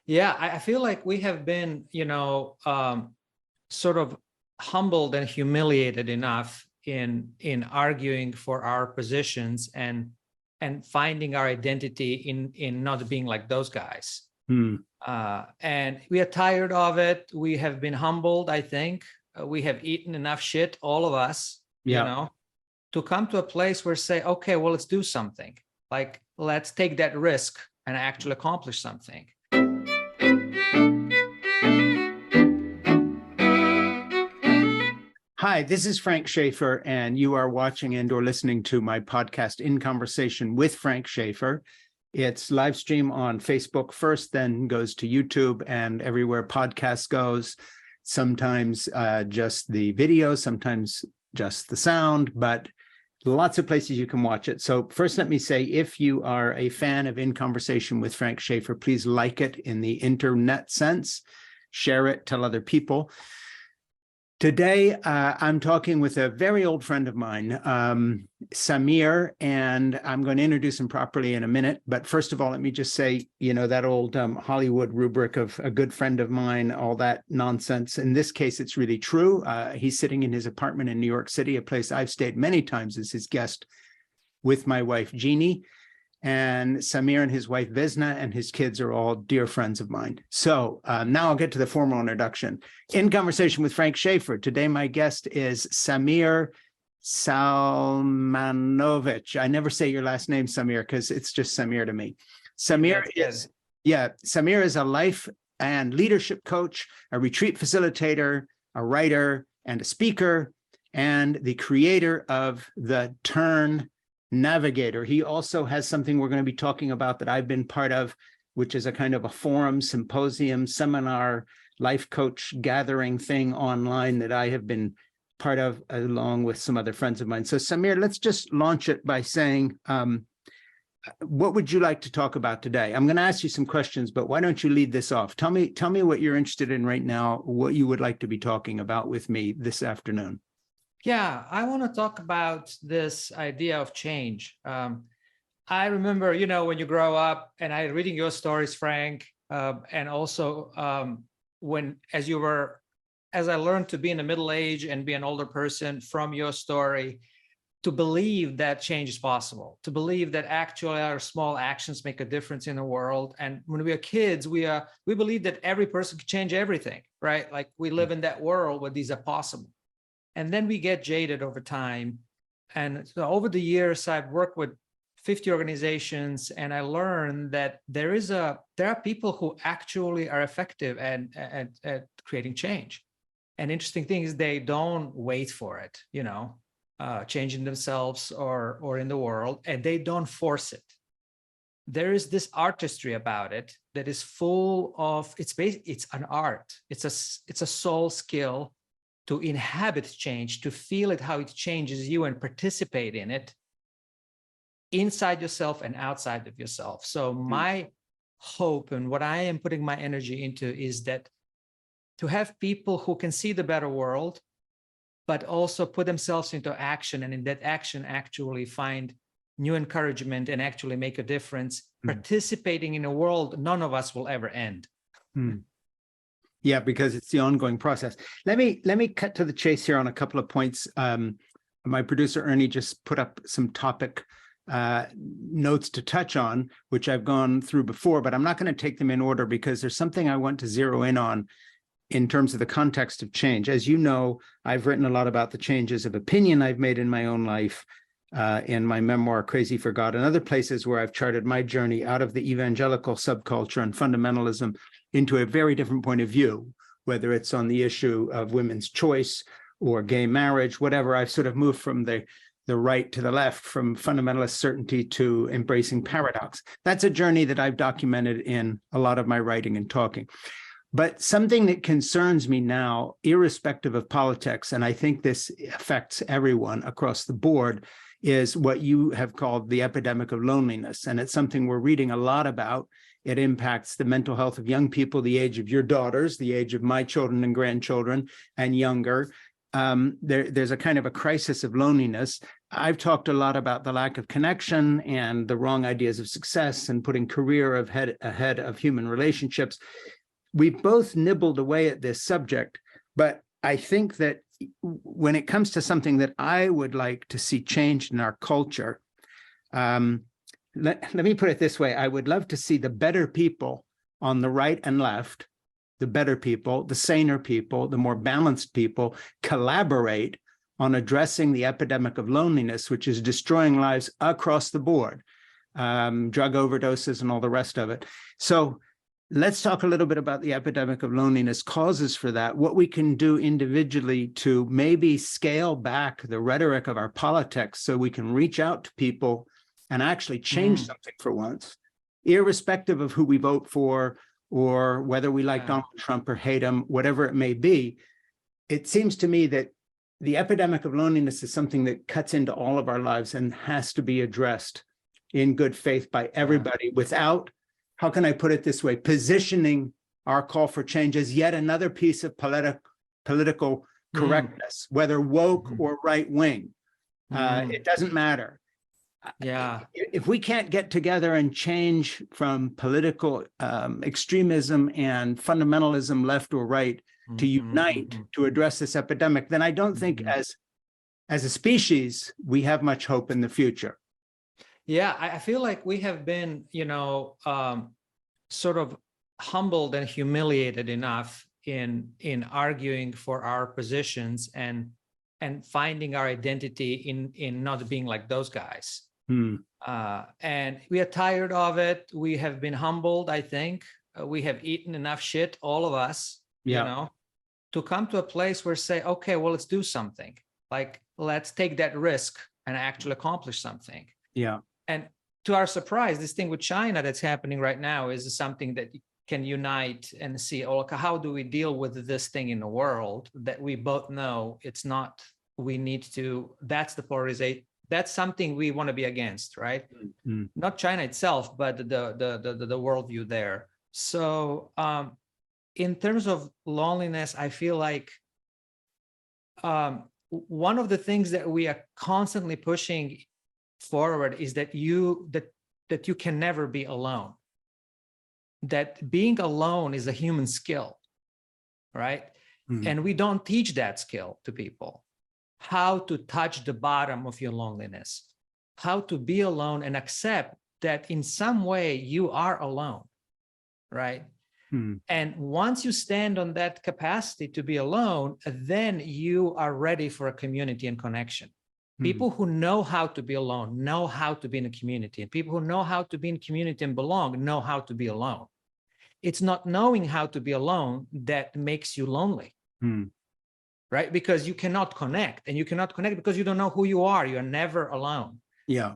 Yeah, I feel like we have been, sort of humbled and humiliated enough in arguing for our positions and finding our identity in not being like those guys. And we are tired of it. We have been humbled, I think. We have eaten enough shit, all of us, to come to a place where say, okay, well, let's do something. Like, let's take that risk and actually accomplish something. Hi, this is Frank Schaeffer, and you are watching and or listening to my podcast, In Conversation with Frank Schaeffer. It's live stream on Facebook first, then goes to YouTube and everywhere podcasts goes. Sometimes just the video, sometimes just the sound, but lots of places you can watch it. So first, let me say, if you are a fan of In Conversation with Frank Schaeffer, please like it in the internet sense, share it, tell other people. Today, I'm talking with a very old friend of mine, Samir, and I'm going to introduce him properly in a minute. But first of all, let me just say, that old Hollywood rubric of a good friend of mine, all that nonsense. In this case, it's really true. He's sitting in his apartment in New York City, a place I've stayed many times as his guest with my wife, Jeannie. And Samir and his wife, Vesna, and his kids are all dear friends of mine. So now I'll get to the formal introduction. In Conversation with Frank Schaeffer, today my guest is Samir Selmanović. I never say your last name, Samir, because it's just Samir to me. Samir is a life and leadership coach, a retreat facilitator, a writer, and a speaker, and the creator of the Turn Navigator. He also has something we're going to be talking about that I've been part of, which is a kind of a forum, symposium, seminar, life coach gathering thing online that I have been part of along with some other friends of mine. So Samir, let's just launch it by saying, what would you like to talk about today? I'm going to ask you some questions, but why don't you lead this off? Tell me what you're interested in right now, what you would like to be talking about with me this afternoon. Yeah, I want to talk about this idea of change. I remember, when you grow up, and I reading your stories, Frank, and also as I learned to be in the middle age and be an older person from your story, to believe that change is possible, to believe that actually our small actions make a difference in the world. And when we are kids, we believe that every person can change everything, right? Like we live in that world where these are possible. And then we get jaded over time. And so over the years, I've worked with 50 organizations, and I learned that there are people who actually are effective at creating change. And interesting thing is they don't wait for it, changing themselves or in the world, and they don't force it. There is this artistry about it that is full of, it's an art. It's a soul skill to inhabit change, to feel it, how it changes you, and participate in it inside yourself and outside of yourself. So my hope and what I am putting my energy into is that to have people who can see the better world, but also put themselves into action, and in that action actually find new encouragement and actually make a difference, participating in a world none of us will ever end. Yeah, because it's the ongoing process. Let me cut to the chase here on a couple of points. My producer Ernie just put up some topic notes to touch on, which I've gone through before, but I'm not going to take them in order because there's something I want to zero in on in terms of the context of change. As you know, I've written a lot about the changes of opinion I've made in my own life, in my memoir, Crazy for God, and other places where I've charted my journey out of the evangelical subculture and fundamentalism into a very different point of view, whether it's on the issue of women's choice or gay marriage, whatever. I've sort of moved from the right to the left, from fundamentalist certainty to embracing paradox. That's a journey that I've documented in a lot of my writing and talking. But something that concerns me now, irrespective of politics, and I think this affects everyone across the board, is what you have called the epidemic of loneliness. And it's something we're reading a lot about. It impacts the mental health of young people, the age of your daughters, the age of my children and grandchildren, and younger. There's a kind of a crisis of loneliness. I've talked a lot about the lack of connection and the wrong ideas of success and putting career ahead of human relationships. We've both nibbled away at this subject, but I think that when it comes to something that I would like to see changed in our culture, let me put it this way. I would love to see the better people on the right and left, the better people, the saner people, the more balanced people, collaborate on addressing the epidemic of loneliness, which is destroying lives across the board, drug overdoses and all the rest of it. So let's talk a little bit about the epidemic of loneliness, causes for that, what we can do individually to maybe scale back the rhetoric of our politics so we can reach out to people and actually change something for once, irrespective of who we vote for or whether we like Donald Trump or hate him, whatever it may be. It seems to me that the epidemic of loneliness is something that cuts into all of our lives and has to be addressed in good faith by everybody without, how can I put it this way, positioning our call for change as yet another piece of political correctness, whether woke or right wing. It doesn't matter. If we can't get together and change from political extremism and fundamentalism left or right to unite to address this epidemic, then I don't think as a species, we have much hope in the future. Yeah, I feel like we have been, sort of humbled and humiliated enough in arguing for our positions and finding our identity in not being like those guys. And we are tired of it. We have been humbled, I think. We have eaten enough shit, all of us, to come to a place where say, okay, well, let's do something. Like, let's take that risk and actually accomplish something. Yeah. And to our surprise, this thing with China that's happening right now is something that can unite and see, oh, how do we deal with this thing in the world that we both know it's not, we need to, that's the polarization. That's something we want to be against, right? Not China itself, but the worldview there. So in terms of loneliness, I feel like one of the things that we are constantly pushing forward is that you can never be alone. That being alone is a human skill, right? And we don't teach that skill to people. How to touch the bottom of your loneliness, how to be alone and accept that in some way you are alone, right? And once you stand on that capacity to be alone, then you are ready for a community and connection. People who know how to be alone know how to be in a community, and people who know how to be in community and belong know how to be alone. It's not knowing how to be alone that makes you lonely. Right? Because you cannot connect, and you cannot connect because you don't know who you are. You're never alone. Yeah.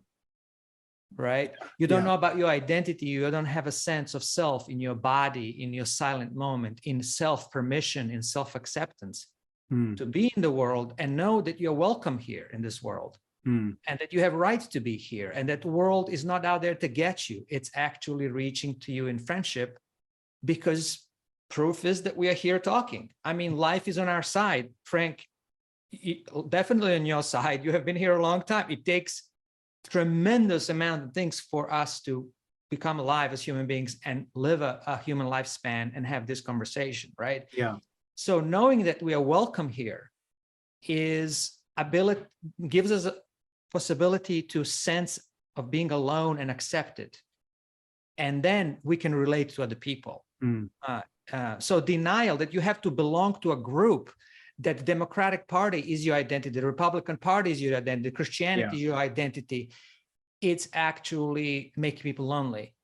Right? You don't know about your identity. You don't have a sense of self in your body, in your silent moment, in self-permission, in self-acceptance to be in the world and know that you're welcome here in this world and that you have rights to be here and that the world is not out there to get you. It's actually reaching to you in friendship because proof is that we are here talking. I mean, life is on our side. Frank, definitely on your side. You have been here a long time. It takes tremendous amount of things for us to become alive as human beings and live a human lifespan and have this conversation, right? Yeah. So knowing that we are welcome here gives us a possibility to sense of being alone and accepted. And then we can relate to other people. So denial that you have to belong to a group, that the Democratic Party is your identity, the Republican Party is your identity, Christianity is your identity, it's actually making people lonely.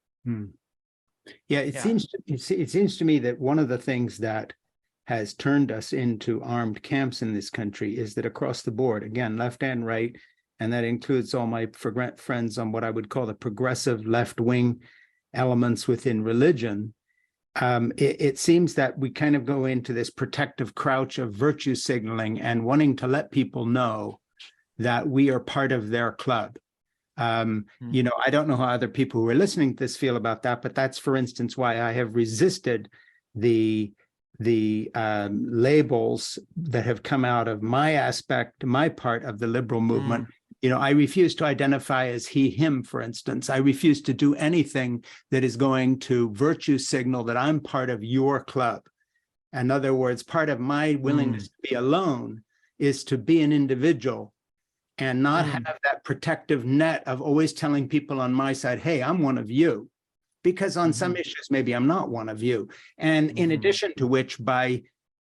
It seems to me that one of the things that has turned us into armed camps in this country is that across the board, again, left and right, and that includes all my friends on what I would call the progressive left-wing elements within religion, it seems that we kind of go into this protective crouch of virtue signaling and wanting to let people know that we are part of their club. I don't know how other people who are listening to this feel about that, but that's, for instance, why I have resisted the labels that have come out of my part of the liberal movement I refuse to identify as he, him, for instance. I refuse to do anything that is going to virtue signal that I'm part of your club. In other words, part of my willingness to be alone is to be an individual and not have that protective net of always telling people on my side, hey, I'm one of you. Because on some issues, maybe I'm not one of you. And in addition to which, by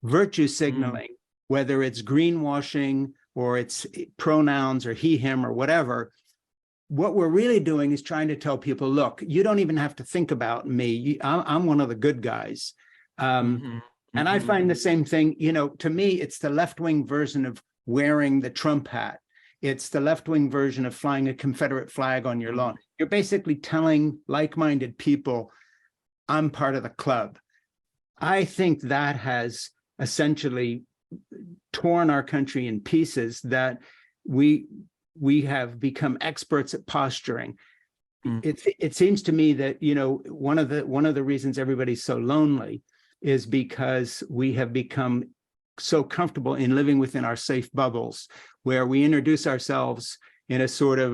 virtue signaling, whether it's greenwashing or it's pronouns or he, him, or whatever, what we're really doing is trying to tell people, look, you don't even have to think about me. I'm one of the good guys. And I find the same thing, to me, it's the left-wing version of wearing the Trump hat. It's the left-wing version of flying a Confederate flag on your lawn. You're basically telling like-minded people, I'm part of the club. I think that has essentially torn our country in pieces, that we have become experts at posturing. It seems to me that, one of the reasons everybody's so lonely is because we have become so comfortable in living within our safe bubbles, where we introduce ourselves in a sort of,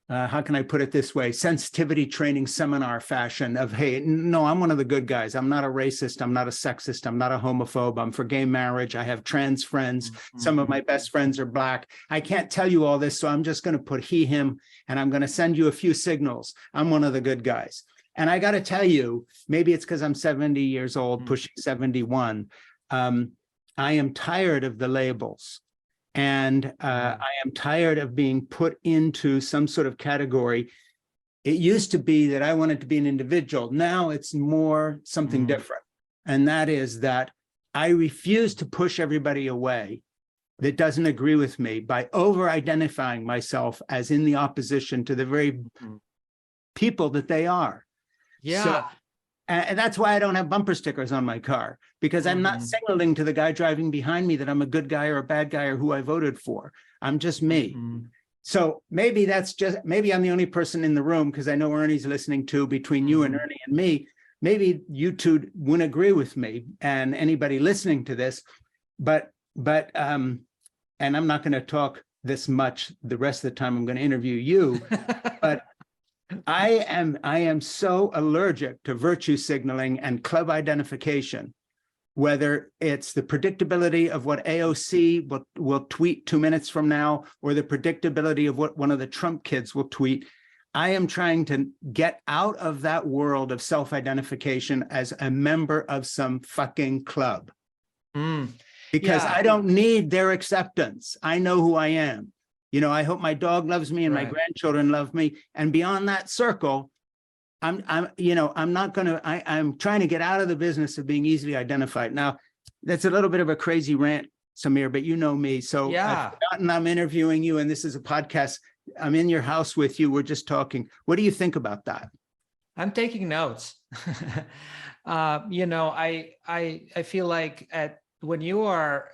how can I put it this way, sensitivity training seminar fashion of, hey, no, I'm one of the good guys. I'm not a racist. I'm not a sexist. I'm not a homophobe. I'm for gay marriage. I have trans friends. Some of my best friends are Black. I can't tell you all this, so I'm just going to put he, him, and I'm going to send you a few signals. I'm one of the good guys. And I got to tell you, maybe it's because I'm 70 years old, pushing 71. I am tired of the labels, and I am tired of being put into some sort of category. It used to be that I wanted to be an individual. Now it's more something different. And that is that I refuse to push everybody away that doesn't agree with me by over-identifying myself as in the opposition to the very people that they are. Yeah. So, and that's why I don't have bumper stickers on my car, because I'm not signaling to the guy driving behind me that I'm a good guy or a bad guy or who I voted for. I'm just me. So maybe maybe I'm the only person in the room, because I know Ernie's listening too, between you and Ernie and me. Maybe you two wouldn't agree with me and anybody listening to this, but and I'm not going to talk this much the rest of the time I'm going to interview you, but I am so allergic to virtue signaling and club identification, whether it's the predictability of what AOC will tweet 2 minutes from now, or the predictability of what one of the Trump kids will tweet. I am trying to get out of that world of self-identification as a member of some fucking club. Because I don't need their acceptance. I know who I am. I hope my dog loves me and my grandchildren love me. And beyond that circle, I'm trying to get out of the business of being easily identified. Now, that's a little bit of a crazy rant, Samir, but you know me. So I've forgotten I'm interviewing you, and this is a podcast. I'm in your house with you. We're just talking. What do you think about that? I'm taking notes. I feel like when you are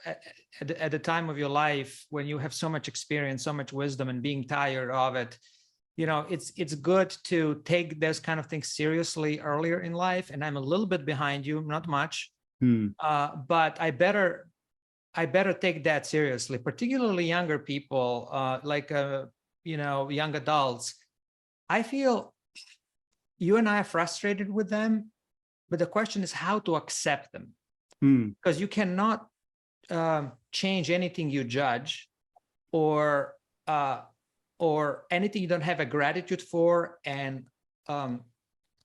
at the time of your life, when you have so much experience, so much wisdom, and being tired of it, it's good to take those kind of things seriously earlier in life. And I'm a little bit behind you, not much, but I better take that seriously, particularly younger people, young adults. I feel you and I are frustrated with them, but the question is how to accept them. Because you cannot change anything you judge, or anything you don't have a gratitude for and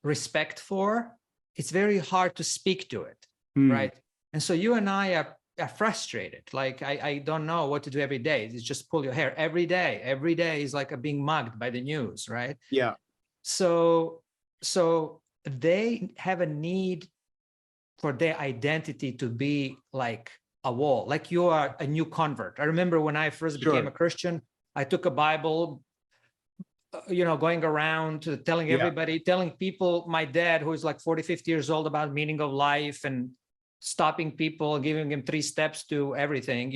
respect for. It's very hard to speak to it, right? And so you and I are frustrated. Like I don't know what to do every day. It's just pull your hair every day. Every day is like being mugged by the news, right? Yeah. So they have a need for their identity to be like a wall, like you are a new convert. I remember when I first became a Christian, I took a Bible, going around telling everybody, telling people, my dad, who is like 40, 50 years old, about meaning of life and stopping people, giving them 3 steps to everything,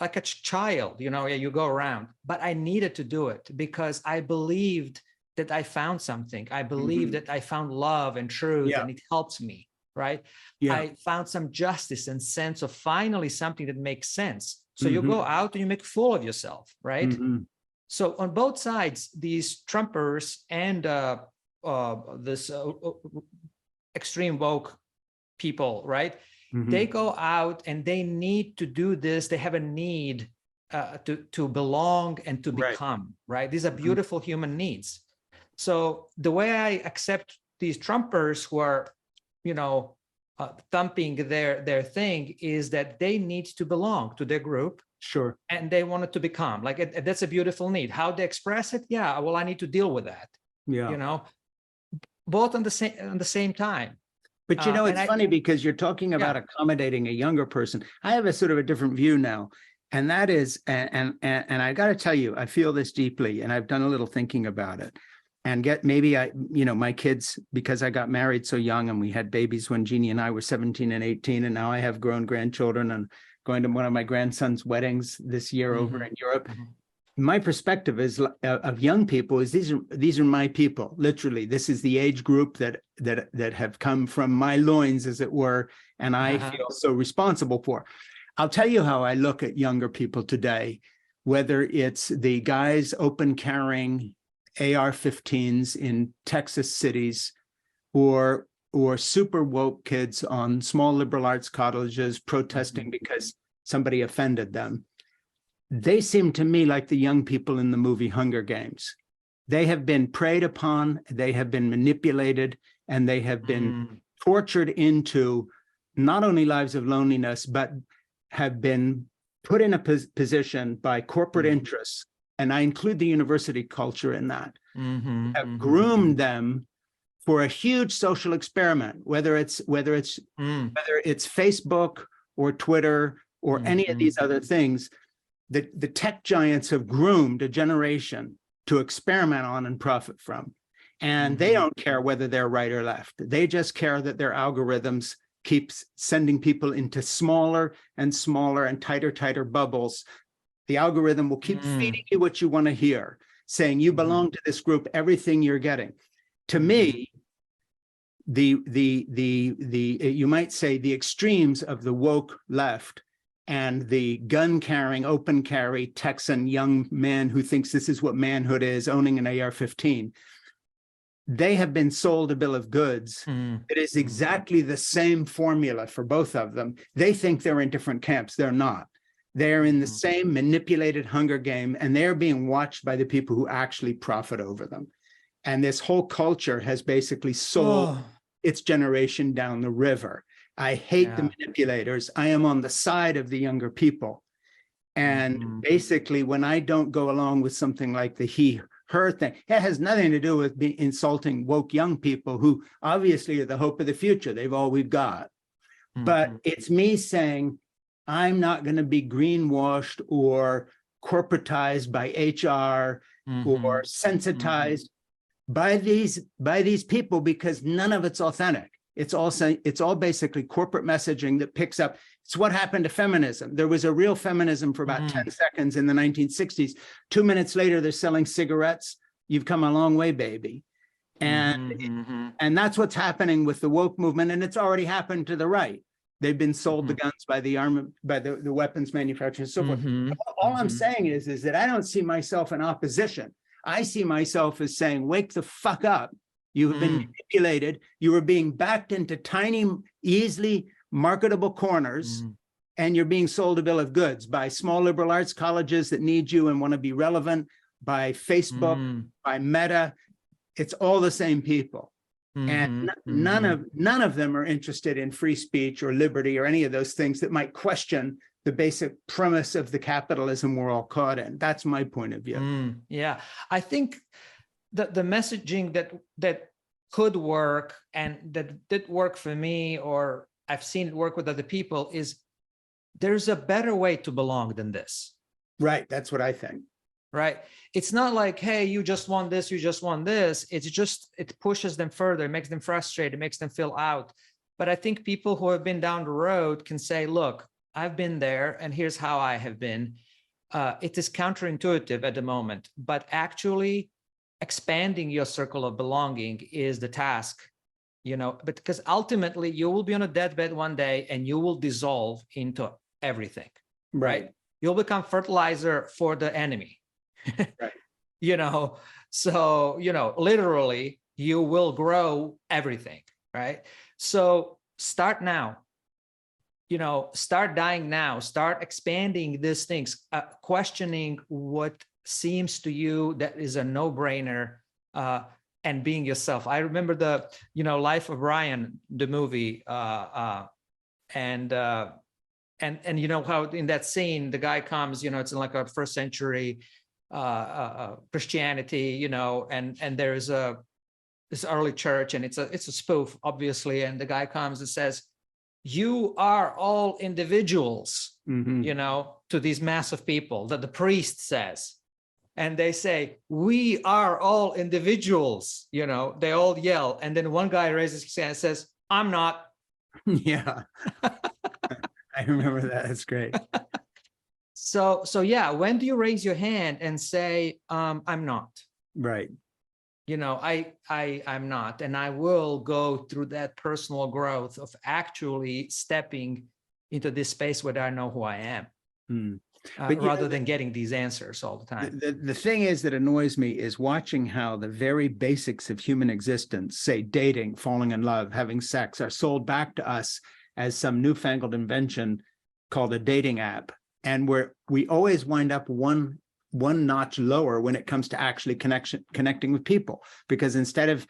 like a child, you go around. But I needed to do it because I believed that I found something. I believed that I found love and truth, and it helps me. Right? I found some justice and sense of finally something that makes sense. So you go out and you make a fool of yourself, right? So on both sides, these Trumpers and this extreme woke people, right? They go out and they need to do this. They have a need to belong and to become, right? These are beautiful human needs. So the way I accept these Trumpers who are, you know, thumping their thing is that they need to belong to their group. Sure. And they want it to become like, that's a beautiful need. How they express it, yeah, well, I need to deal with that. Yeah, you know, both on the same time. But you know, it's funny because you're talking about accommodating a younger person. I have a sort of a different view now, and that is, and I got to tell you, I feel this deeply, and I've done a little thinking about it. And maybe you know, my kids, because I got married so young and we had babies when Jeannie and I were 17 and 18, and now I have grown grandchildren and going to one of my grandson's weddings this year over in Europe. My perspective is of young people is these are my people. Literally, this is the age group that have come from my loins, as it were, and I feel so responsible for. I'll tell you how I look at younger people today, whether it's the guys open carrying AR-15s in Texas cities, or super woke kids on small liberal arts colleges protesting because somebody offended them. They seem to me like the young people in the movie Hunger Games. They have been preyed upon, they have been manipulated, and they have been tortured into not only lives of loneliness, but have been put in a position by corporate interests, and I include the university culture in that, have groomed them for a huge social experiment, whether it's Facebook or Twitter or any of these other things. The tech giants have groomed a generation to experiment on and profit from. And they don't care whether they're right or left. They just care that their algorithms keep sending people into smaller and smaller and tighter bubbles. The algorithm will keep feeding you what you want to hear, saying you belong to this group, everything you're getting. To me, you might say the extremes of the woke left and the gun-carrying, open carry Texan young man who thinks this is what manhood is, owning an AR-15, they have been sold a bill of goods. It is exactly the same formula for both of them. They think they're in different camps. They're not. They're in the same manipulated hunger game, and they're being watched by the people who actually profit over them. And this whole culture has basically sold its generation down the river. I hate the manipulators. I am on the side of the younger people. And basically, when I don't go along with something like the he, her thing, it has nothing to do with insulting woke young people who obviously are the hope of the future. They've all we've got. But it's me saying, I'm not going to be greenwashed or corporatized by HR or sensitized by these people, because none of it's authentic. It's all basically corporate messaging that picks up. It's what happened to feminism. There was a real feminism for about 10 seconds in the 1960s. 2 minutes later, they're selling cigarettes. You've come a long way, baby. And that's what's happening with the woke movement. And it's already happened to the right. They've been sold the guns by the armament, by the weapons manufacturers and so forth. All I'm saying is that I don't see myself in opposition. I see myself as saying, wake the fuck up. You have been manipulated. You are being backed into tiny, easily marketable corners, and you're being sold a bill of goods by small liberal arts colleges that need you and want to be relevant, by Facebook, by Meta. It's all the same people. And none of them are interested in free speech or liberty or any of those things that might question the basic premise of the capitalism we're all caught in. That's my point of view. Yeah, I think that the messaging that could work and that did work for me, or I've seen it work with other people, is there's a better way to belong than this. Right, that's what I think. Right. It's not like, hey, you just want this, you just want this. It's just, it pushes them further, it makes them frustrated, it makes them feel out. But I think people who have been down the road can say, look, I've been there and here's how I have been. It is counterintuitive at the moment, but actually expanding your circle of belonging is the task, you know, because ultimately you will be on a deathbed one day and you will dissolve into everything. Right. you'll become fertilizer for the enemy. Right. You know, so, you know, literally you will grow everything, right? So start now, you know, start dying now, start expanding these things, questioning what seems to you that is a no-brainer, and being yourself. I remember the, you know, Life of Brian, the movie, and you know how in that scene the guy comes, you know, it's in like a first century Christianity, you know, and there's this early church, and it's a spoof, obviously, and the guy comes and says, you are all individuals, you know, to these massive people, that the priest says. And they say, we are all individuals, you know, they all yell. And then one guy raises his hand and says, I'm not. Yeah. I remember that. That's great. So yeah, when do you raise your hand and say, I'm not? Right. You know, I'm not, and I will go through that personal growth of actually stepping into this space where I know who I am, rather than getting these answers all the time. The thing is that annoys me is watching how the very basics of human existence, say dating, falling in love, having sex, are sold back to us as some newfangled invention called a dating app, and we always wind up one notch lower when it comes to actually connecting with people, because instead of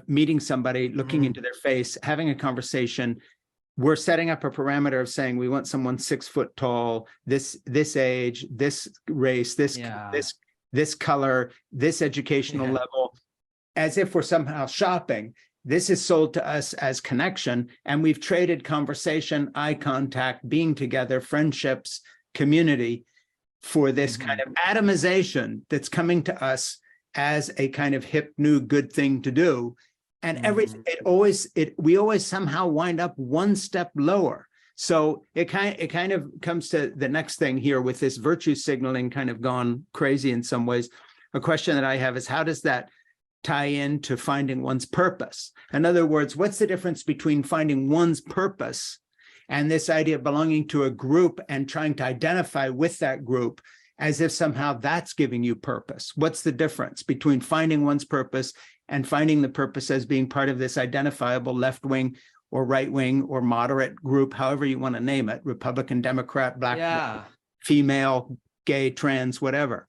meeting somebody, looking into their face, having a conversation, we're setting up a parameter of saying we want someone 6 foot tall, this age, this race, this color, this educational level, as if we're somehow shopping. This is sold to us as connection, and we've traded conversation, eye contact, being together, friendships, community, for this kind of atomization that's coming to us as a kind of hip, new, good thing to do. And we always somehow wind up one step lower. So it kind of comes to the next thing here with this virtue signaling kind of gone crazy in some ways. A question that I have is, how does that tie into finding one's purpose? In other words, what's the difference between finding one's purpose and this idea of belonging to a group and trying to identify with that group as if somehow that's giving you purpose? What's the difference between finding one's purpose and finding the purpose as being part of this identifiable left-wing or right-wing or moderate group, however you want to name it, Republican, Democrat, black, female, gay, trans, whatever?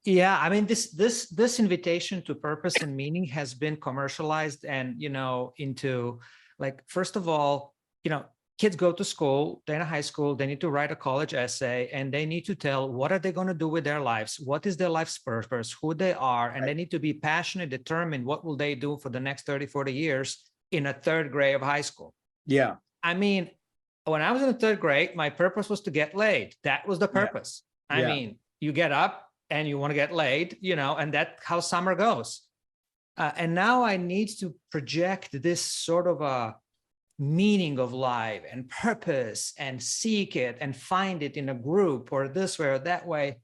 Yeah, I mean, this invitation to purpose and meaning has been commercialized and, you know, into, like, first of all, you know, kids go to school, they're in high school, they need to write a college essay, and they need to tell what are they going to do with their lives, what is their life's purpose, who they are, and they need to be passionate, determined what will they do for the next 30, 40 years in a third grade of high school. Yeah. I mean, when I was in the third grade, my purpose was to get laid. That was the purpose. I mean, you get up and you want to get laid, you know, and that's how summer goes. And now I need to project this sort of a meaning of life and purpose and seek it and find it in a group or this way or that way.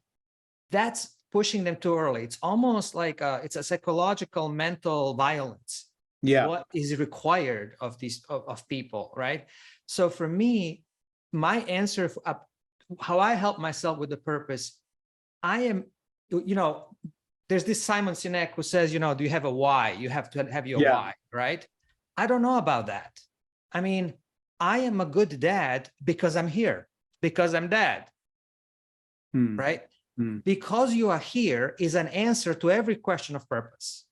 That's pushing them too early. It's almost like it's a psychological mental violence. What is required of these of people, right? So for me, my answer, how I help myself with the purpose, I am, you know, there's this Simon Sinek who says, you know, do you have a why? You have to have your why, right? I don't know about that. I mean, I am a good dad because I'm here, because I'm dad, right? Because you are here is an answer to every question of purpose.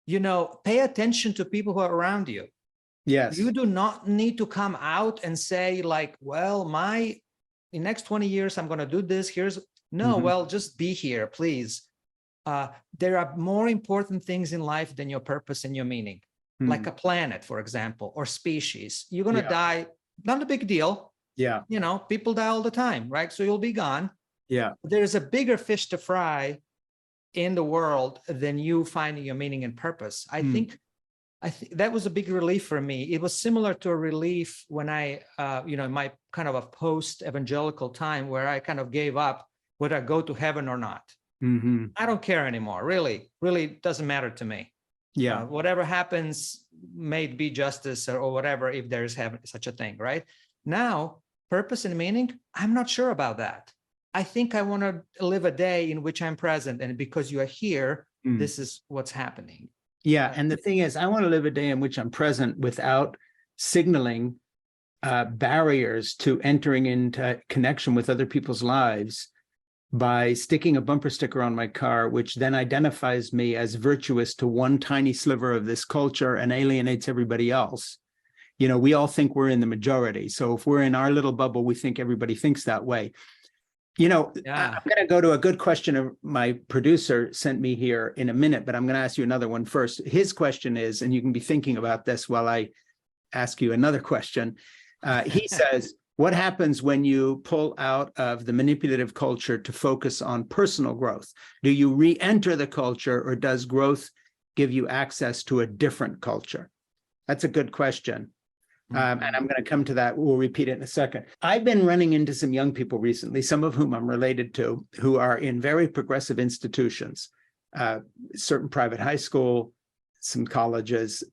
You know, pay attention to people who are around you. Yes. You do not need to come out and say like, well, in the next 20 years, I'm going to do this. Well, just be here, please. There are more important things in life than your purpose and your meaning. Like a planet, for example, or species. You're going to die, not a big deal. You know, people die all the time, right? So you'll be gone. There's a bigger fish to fry in the world than you finding your meaning and purpose. I think that was a big relief for me. It was similar to a relief when I, you know, in my kind of a post-evangelical time where I kind of gave up whether I go to heaven or not. I don't care anymore. Really doesn't matter to me. Whatever happens may be justice or whatever, if there's heaven, such a thing, right? Now purpose and meaning, I'm not sure about that. I think I want to live a day in which I'm present. And because you are here, this is what's happening. Yeah. And the thing is, I want to live a day in which I'm present without signaling barriers to entering into connection with other people's lives by sticking a bumper sticker on my car, which then identifies me as virtuous to one tiny sliver of this culture and alienates everybody else. You know, we all think we're in the majority. So if we're in our little bubble, we think everybody thinks that way. You know, I'm going to go to a good question my producer sent me here in a minute, but I'm going to ask you another one first. His question is, and you can be thinking about this while I ask you another question. He says, what happens when you pull out of the manipulative culture to focus on personal growth? Do you re-enter the culture, or does growth give you access to a different culture? That's a good question. And I'm going to come to that. We'll repeat it in a second. I've been running into some young people recently, some of whom I'm related to, who are in very progressive institutions, certain private high school, some colleges,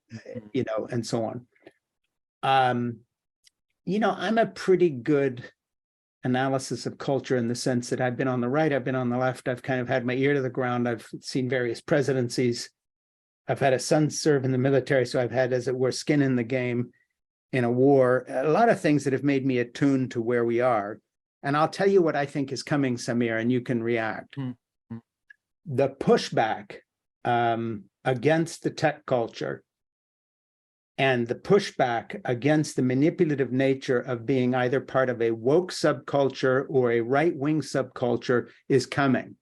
you know, and so on. You know, I'm a pretty good analysis of culture in the sense that I've been on the right, I've been on the left, I've kind of had my ear to the ground, I've seen various presidencies, I've had a son serve in the military, so I've had, as it were, skin in the game in a war, a lot of things that have made me attuned to where we are. And I'll tell you what I think is coming, Samir, and you can react. The pushback against the tech culture and the pushback against the manipulative nature of being either part of a woke subculture or a right-wing subculture is coming.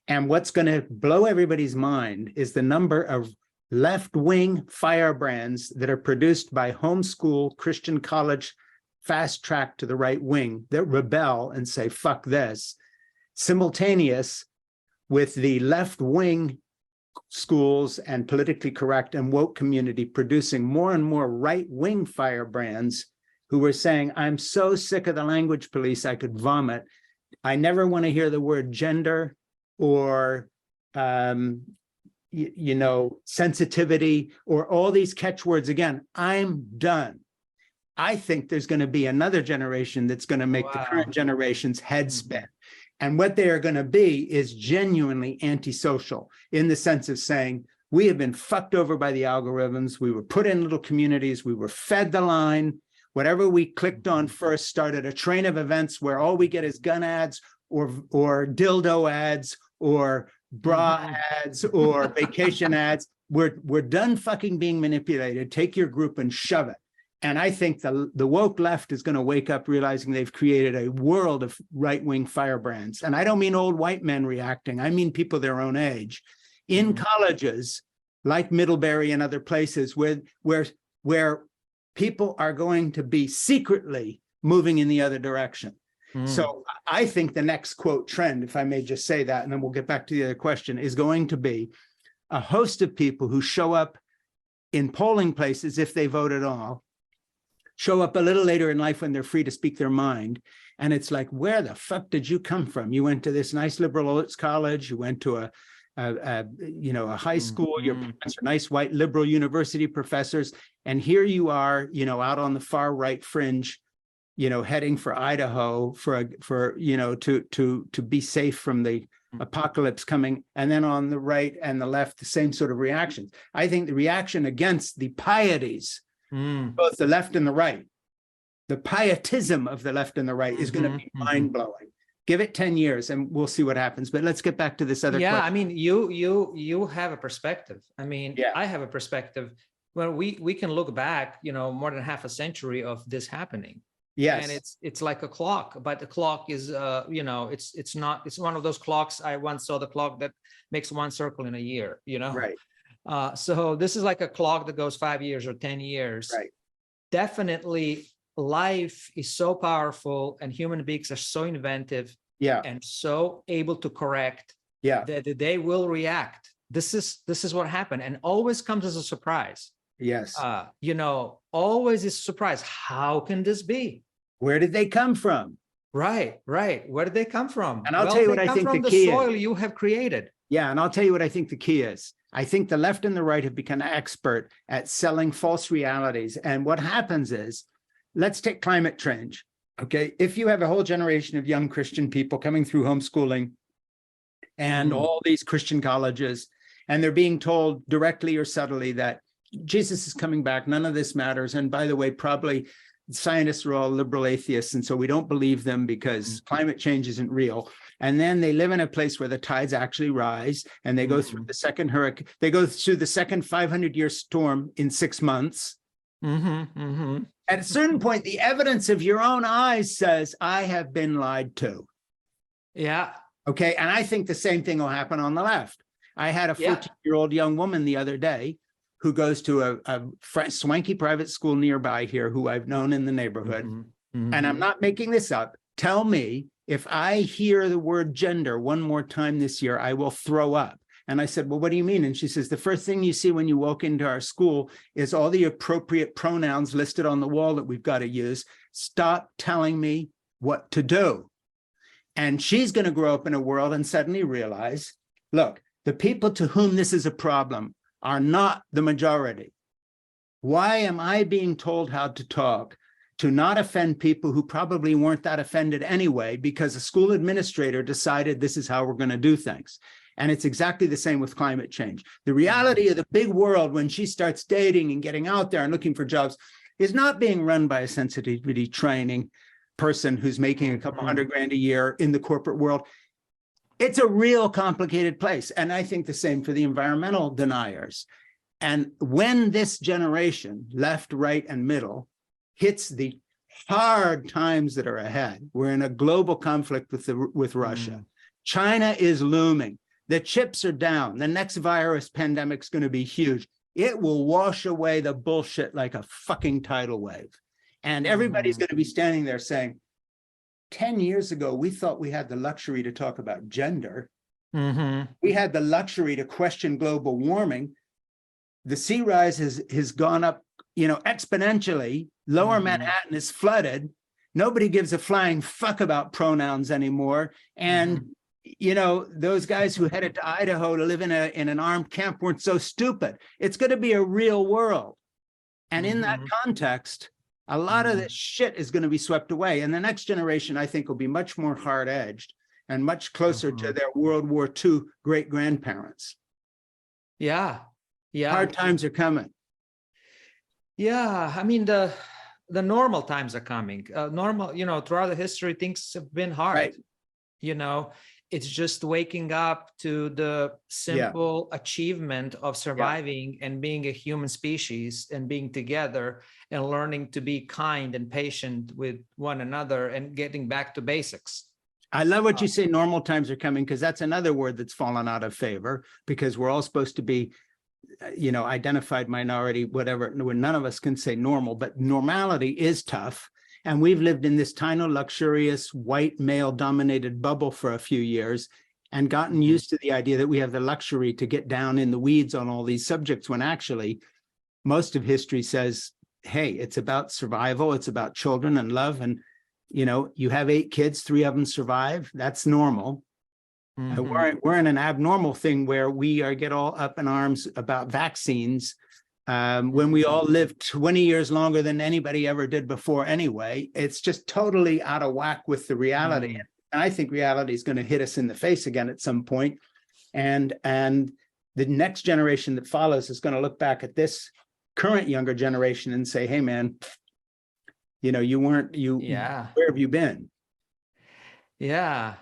And what's going to blow everybody's mind is the number of left-wing firebrands that are produced by homeschool Christian college fast track to the right wing that rebel and say, fuck this, simultaneous with the left-wing schools and politically correct and woke community producing more and more right-wing firebrands who were saying, I'm so sick of the language police, I could vomit. I never want to hear the word gender or you know, sensitivity, or all these catchwords again. I'm done. I think there's going to be another generation that's going to make the current generation's head spin. And what they are going to be is genuinely antisocial in the sense of saying, we have been fucked over by the algorithms. We were put in little communities. We were fed the line. Whatever we clicked on first started a train of events where all we get is gun ads or dildo ads or bra ads or vacation ads. We're done fucking being manipulated. Take your group and shove it. And I think the woke left is going to wake up realizing they've created a world of right-wing firebrands. And I don't mean old white men reacting. I mean people their own age in colleges like Middlebury and other places where people are going to be secretly moving in the other direction. So I think the next quote trend, if I may just say that, and then we'll get back to the other question, is going to be a host of people who show up in polling places, if they vote at all, show up a little later in life when they're free to speak their mind. And it's like, where the fuck did you come from? You went to this nice liberal arts college, you went to a high school, your parents are nice white liberal university professors, and here you are, you know, out on the far right fringe, you know, heading for Idaho to be safe from the apocalypse coming. And then on the right and the left, the same sort of reactions. I think the reaction against the pieties, both the left and the right, the pietism of the left and the right is going to be mind-blowing. Give it 10 years and we'll see what happens. But let's get back to this other question. I mean, you have a perspective. I mean, I have a perspective. Well, we can look back, you know, more than half a century of this happening. Yes. And it's like a clock, but the clock is, it's one of those clocks. I once saw the clock that makes one circle in a year, you know? Right. So this is like a clock that goes 5 years or 10 years. Right. Definitely life is so powerful and human beings are so inventive and so able to correct that they will react. This is what happened, and always comes as a surprise. Yes. Always is a surprise. How can this be? Where did they come from? Right. Where did they come from? And I'll tell you what I think the key is. Soil you have created. Yeah, and I'll tell you what I think the key is. I think the left and the right have become expert at selling false realities. And what happens is, let's take climate change. Okay, if you have a whole generation of young Christian people coming through homeschooling and all these Christian colleges, and they're being told directly or subtly that Jesus is coming back, none of this matters. And by the way, probably scientists are all liberal atheists, and so we don't believe them because climate change isn't real. And then they live in a place where the tides actually rise, and they go through the second hurricane, they go through the second 500-year storm in 6 months. At a certain point, the evidence of your own eyes says, I have been lied to. Yeah. Okay, and I think the same thing will happen on the left. I had a 14-year-old young woman the other day who goes to a swanky private school nearby here who I've known in the neighborhood. And I'm not making this up. Tell me, if I hear the word gender one more time this year, I will throw up. And I said, well, what do you mean? And she says, the first thing you see when you walk into our school is all the appropriate pronouns listed on the wall that we've got to use. Stop telling me what to do. And she's going to grow up in a world and suddenly realize, look, the people to whom this is a problem are not the majority. Why am I being told how to talk to not offend people who probably weren't that offended anyway, because a school administrator decided this is how we're going to do things? And it's exactly the same with climate change. The reality of the big world when she starts dating and getting out there and looking for jobs is not being run by a sensitivity training person who's making a couple $100,000 a year in the corporate world. It's a real complicated place. And I think the same for the environmental deniers. And when this generation, left, right, and middle, hits the hard times that are ahead, we're in a global conflict with Russia. China is looming. The chips are down. The next virus pandemic is going to be huge. It will wash away the bullshit like a fucking tidal wave. And everybody's going to be standing there saying, 10 years ago, we thought we had the luxury to talk about gender. We had the luxury to question global warming. The sea rise has gone up, exponentially. Lower Manhattan is flooded. Nobody gives a flying fuck about pronouns anymore. And those guys who headed to Idaho to live in an armed camp weren't so stupid. It's going to be a real world. And in that context, a lot of this shit is going to be swept away. And the next generation, I think, will be much more hard-edged and much closer to their World War II great-grandparents. Yeah. Hard times are coming. Yeah. I mean, the normal times are coming. Throughout the history, things have been hard. Right. It's just waking up to the simple achievement of surviving and being a human species and being together and learning to be kind and patient with one another and getting back to basics. I love what you say, normal times are coming, because that's another word that's fallen out of favor, because we're all supposed to be, identified minority, whatever. None of us can say normal, but normality is tough. And we've lived in this tiny, luxurious, white, male-dominated bubble for a few years and gotten used to the idea that we have the luxury to get down in the weeds on all these subjects, when actually most of history says, hey, it's about survival, it's about children and love. And, you have 8 kids, 3 of them survive. That's normal. We're in an abnormal thing where we get all up in arms about vaccines. When we all lived 20 years longer than anybody ever did before anyway. It's just totally out of whack with the reality. And I think reality is going to hit us in the face again at some point. And the next generation that follows is going to look back at this current younger generation and say, hey, man, where have you been? Yeah.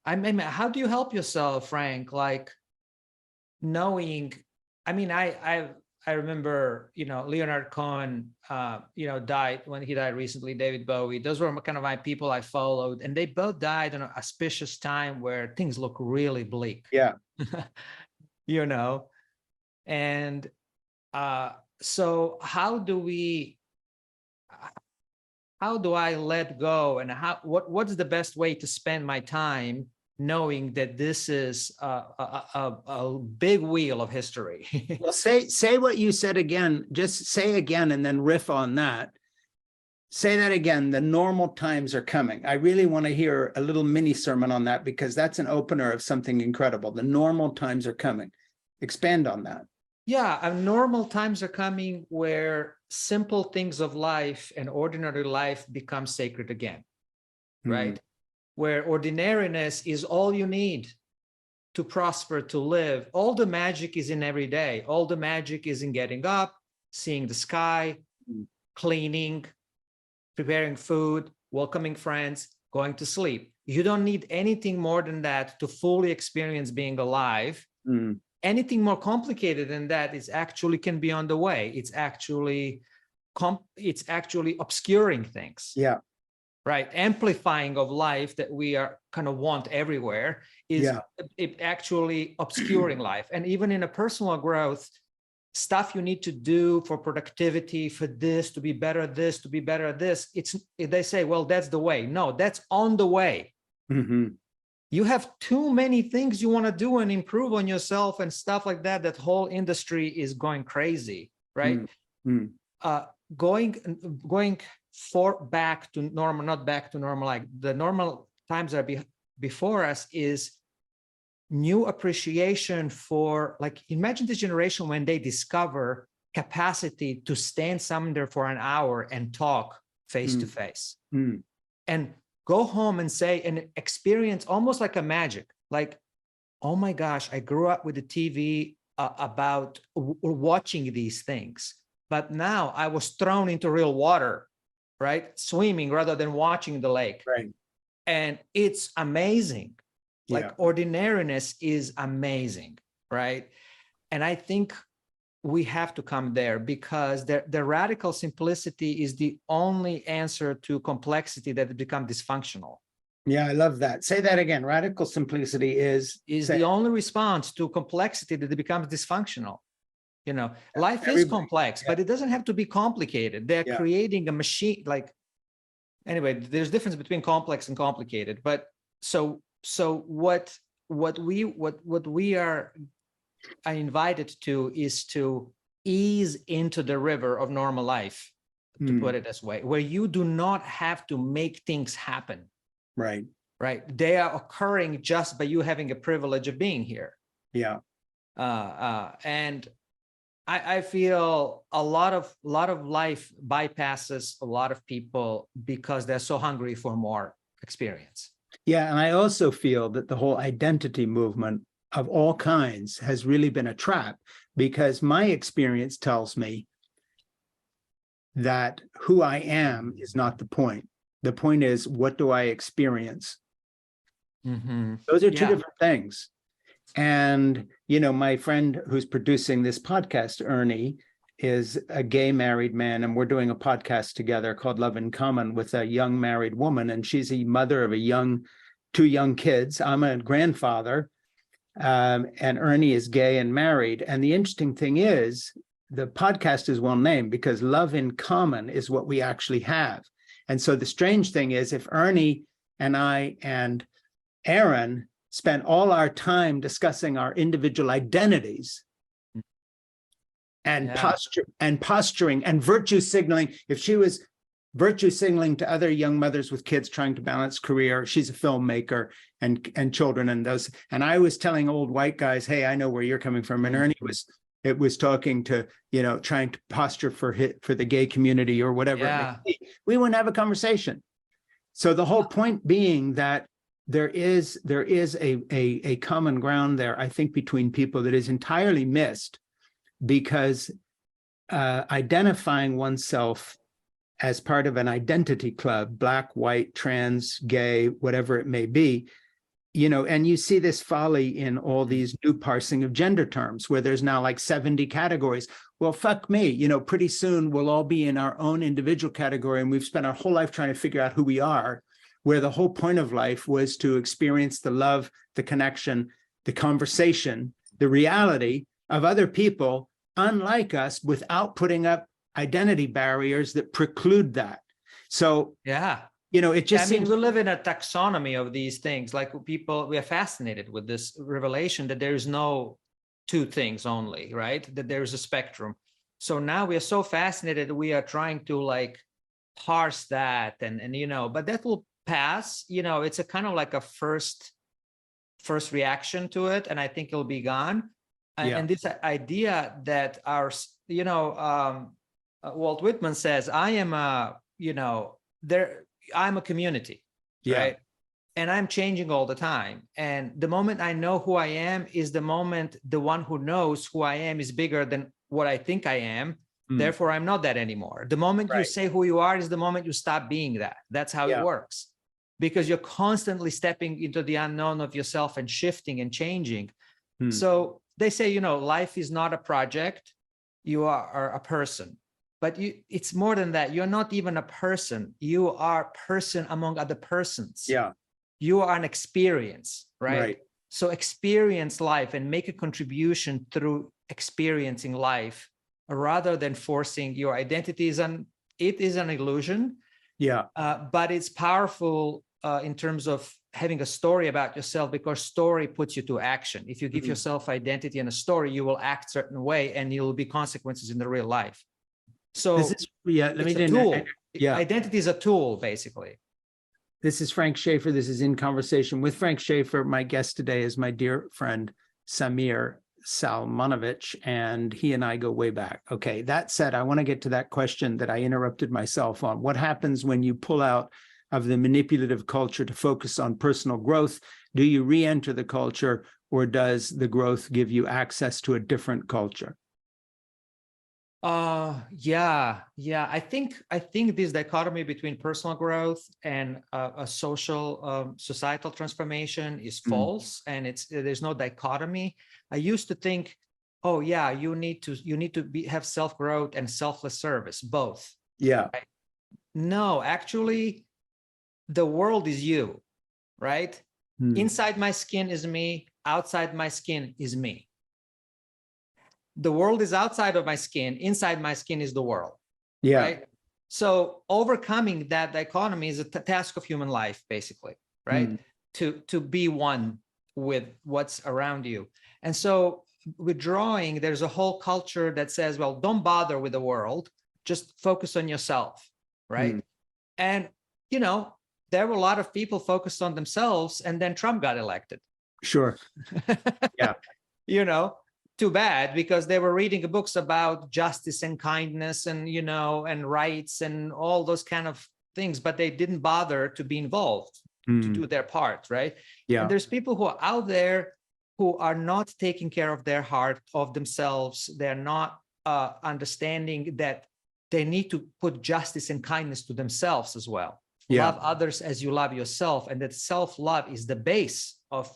I mean, how do you help yourself, Frank? Like knowing, I remember, Leonard Cohen, died when he died recently, David Bowie. Those were kind of my people I followed, and they both died in an auspicious time where things look really bleak. Yeah. And so how do I let go, and what's the best way to spend my time, knowing that this is a big wheel of history? Well, say what you said again. Just say again and then riff on that. Say that again. The normal times are coming. I really want to hear a little mini sermon on that, because that's an opener of something incredible. The normal times are coming. Expand on that. Yeah, and normal times are coming where simple things of life and ordinary life become sacred again, right? Where ordinariness is all you need to prosper, to live. All the magic is in every day. All the magic is in getting up, seeing the sky, cleaning, preparing food, welcoming friends, going to sleep. You don't need anything more than that to fully experience being alive. Anything more complicated than that is actually can be on the way. It's actually obscuring things. Yeah. Right, amplifying of life that we are kind of want everywhere is it actually obscuring life. And even in a personal growth, stuff you need to do for productivity, for this to be better at this, to be better at this, they say, well, that's the way. No, that's on the way. You have too many things you want to do and improve on yourself and stuff like that. That whole industry is going crazy, right? Going back to normal, not back to normal, like the normal times that are before us is new appreciation for, like, imagine this generation when they discover capacity to stand somewhere for an hour and talk face to face and go home and say and experience almost like a magic, like, oh my gosh, I grew up with the TV about watching these things, but now I was thrown into real water, right? Swimming rather than watching the lake. Right. And it's amazing. Like ordinariness is amazing, right? And I think we have to come there because the radical simplicity is the only answer to complexity that has become dysfunctional. Yeah, I love that. Say that again. Radical simplicity is the only response to complexity that becomes dysfunctional. You know, life is complex, but it doesn't have to be complicated. They're creating a machine. Like, anyway, there's difference between complex and complicated. But so what we are invited to is to ease into the river of normal life, to put it this way, where you do not have to make things happen. Right. Right. They are occurring just by you having a privilege of being here. Yeah. And I feel a lot of life bypasses a lot of people because they're so hungry for more experience. Yeah, and I also feel that the whole identity movement of all kinds has really been a trap, because my experience tells me that who I am is not the point. The point is, what do I experience? Those are two different things. And, you know, my friend who's producing this podcast, Ernie, is a gay married man, and we're doing a podcast together called Love in Common with a young married woman, and she's a mother of two young kids. I'm a grandfather, and Ernie is gay and married. And the interesting thing is, the podcast is well named because Love in Common is what we actually have. And so the strange thing is, if Ernie and I and Aaron spent all our time discussing our individual identities and posturing and virtue signaling. If she was virtue signaling to other young mothers with kids trying to balance career, she's a filmmaker and children and those. And I was telling old white guys, hey, I know where you're coming from. And Ernie was talking to, you know, trying to posture for the gay community or whatever. We wouldn't have a conversation. So the whole point being that there is a common ground there, I think, between people that is entirely missed, because identifying oneself as part of an identity club, black, white, trans, gay, whatever it may be, you know, and you see this folly in all these new parsing of gender terms, where there's now like 70 categories. Well, fuck me, you know, pretty soon we'll all be in our own individual category, and we've spent our whole life trying to figure out who we are, where the whole point of life was to experience the love, the connection, the conversation, the reality of other people unlike us, without putting up identity barriers that preclude that. So, you know, it just seems we live in a taxonomy of these things. Like, people, we are fascinated with this revelation that there is no two things only, right? That there is a spectrum. So now we are so fascinated, we are trying to like parse that and you know, but that will pass. You know, it's a kind of like a first reaction to it, and I think it'll be gone. And this idea that Walt Whitman says, I am I'm a community, right? And I'm changing all the time. And the moment I know who I am is the moment the one who knows who I am is bigger than what I think I am. Therefore, I'm not that anymore. The moment you say who you are is the moment you stop being that. That's how it works. Because you're constantly stepping into the unknown of yourself and shifting and changing. So they say, life is not a project. You are a person. But it's more than that. You're not even a person. You are a person among other persons. Yeah. You are an experience, right? So experience life and make a contribution through experiencing life rather than forcing your identity. It is an illusion. But it's powerful in terms of having a story about yourself, because story puts you to action. If you give yourself identity and a story, you will act a certain way and there will be consequences in the real life. So this is, let me it's a tool. Identity is a tool, basically. This is Frank Schaeffer. This is In Conversation with Frank Schaeffer. My guest today is my dear friend, Samir Selmanović, and he and I go way back. Okay, that said, I want to get to that question that I interrupted myself on. What happens when you pull out of the manipulative culture to focus on personal growth? Do you re-enter the culture, or does the growth give you access to a different culture? I think this dichotomy between personal growth and a social societal transformation is false, and there's no dichotomy. I used to think, oh yeah, you need to have self-growth and selfless service, both. Right? No, actually, the world is you, right? Inside my skin is me, outside my skin is me. The world is outside of my skin, inside my skin is the world. Right? So overcoming that dichotomy is a task of human life, basically, right? To be one with what's around you. And so withdrawing, there's a whole culture that says, well, don't bother with the world, just focus on yourself, right? And, there were a lot of people focused on themselves, and then Trump got elected. Sure. Too bad, because they were reading books about justice and kindness and, and rights and all those kind of things, but they didn't bother to be involved to do their part, right? And there's people who are out there who are not taking care of their heart, of themselves. They're not understanding that they need to put justice and kindness to themselves as well. Love others as you love yourself, and that self-love is the base of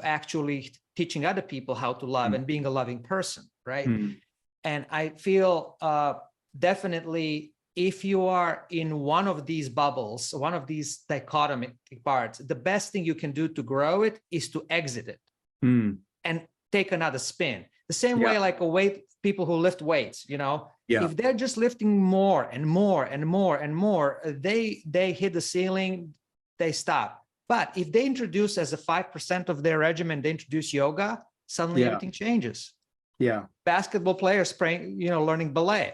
actually teaching other people how to love and being a loving person, right? And I feel definitely, if you are in one of these bubbles, one of these dichotomic parts, the best thing you can do to grow it is to exit it and take another spin. The same way like people who lift weights, if they're just lifting more and more and more and more, they hit the ceiling, they stop. But if they introduce as a 5% of their regimen, they introduce yoga, suddenly everything changes. Basketball players learning ballet.